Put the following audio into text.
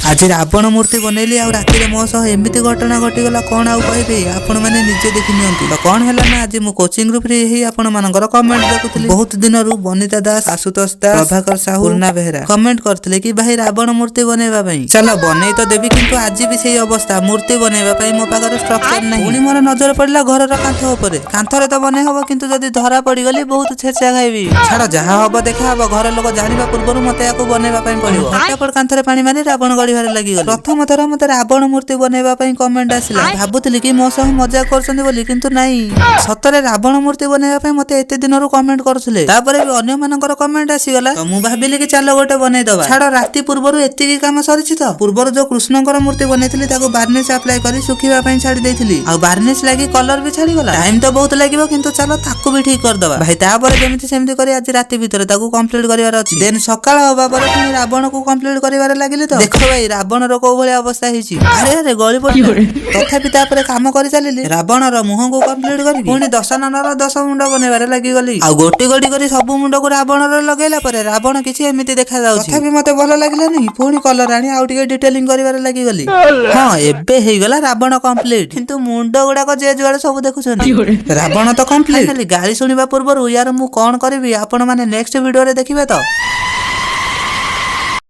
आज रावण मूर्ति बनैली आ राति मो सह एमती घटना घटीगला कौन आउ कहबे आपण माने निजे देखि नियंतु। तो कौन हैला ना आज मु कोचिंग रू फ्री ही आपण मानकर कमेंट देखुतली। बहुत दिन रु बनिता दास, आशुतोष दास, प्रभाकर साहू, पूर्णा बेहरा कमेंट करथिले कि भाई रावण मूर्ति बनेबा पई चलो बनै तो देबी, किंतु आज भी सेही अवस्था मूर्ति बनेबा पई मो पाकर स्ट्रक्चर नै। पुणी मोर नजर पड़ला घर रा कांथ ऊपर। कांथरे तो बने हबो, किंतु जदी धरा पड़ी गली बहुत छेचा खाइबी। छाड़ जहा हबो देखा हबो, घर लोक जानिबा पूर्वरु मते याको बनेबा पई पड़िबो। फटाफट कांथरे पानी मारी रावण गड़ी लगी गली। प्रथम थर मते रावण मूर्ति बनैबा पई कमेंट आसिला। भाबुतली कि मो सह मजाक करछन्ती बोली, किंतु नाही सतरे रावण मूर्ति बनैबा पई मते एते दिनरु कमेंट करथले। तापरे भी अन्य मानकर कमेंट आसीगला, तो मु भाबिली कि चलो गोटे बनै दबा। छाड़ राति पूर्वरु एतिकी काम सरिछि। तो पूर्वरु जो कृष्णकर मूर्ति बनैथिली ताको वार्निश अप्लाई करी सुखिबा पई छाडी देइथिली। आ वार्निश लागि कलर भी छाडी गला। टाइम तो बहुत लागिबो, किंतु चलो ताको भी ठीक कर दबा भाई। तापरे जेमिति सेमिति करी आज राति भीतर ताको कंप्लीट करिवार अछि। देन सकाळ होबा परे पुनी रावण को कंप्लीट करिवार लागिले। तो देखो भाई रावण रो को भले अवस्था हिची। अरे अरे गଳି पड़ी। तथापि तापरे काम करि चलिले। रावण रो मुह को कंप्लीट करी पुनी दशननर 10 मुंड बनेबारे लागि गली। आ गोटी गोटी करी सब मुंड को रावण रो लगेला परे रावण किछि एमिति देखा जाउछि। तथापि मते भलो लागिला नहीं। पुनी कलर आनी आउ टिके डिटेलिंग करिबारे लागि गली। हां एबे हेइ गला रावण कंप्लीट, किंतु मुंड गुडा को जे जुआडे सब देखुछन। रावण तो कंप्लीट। खाली गाली सुनिबा पूर्वरु यार मु कोन करबी आपण माने नेक्स्ट वीडियो रे देखिबे। तो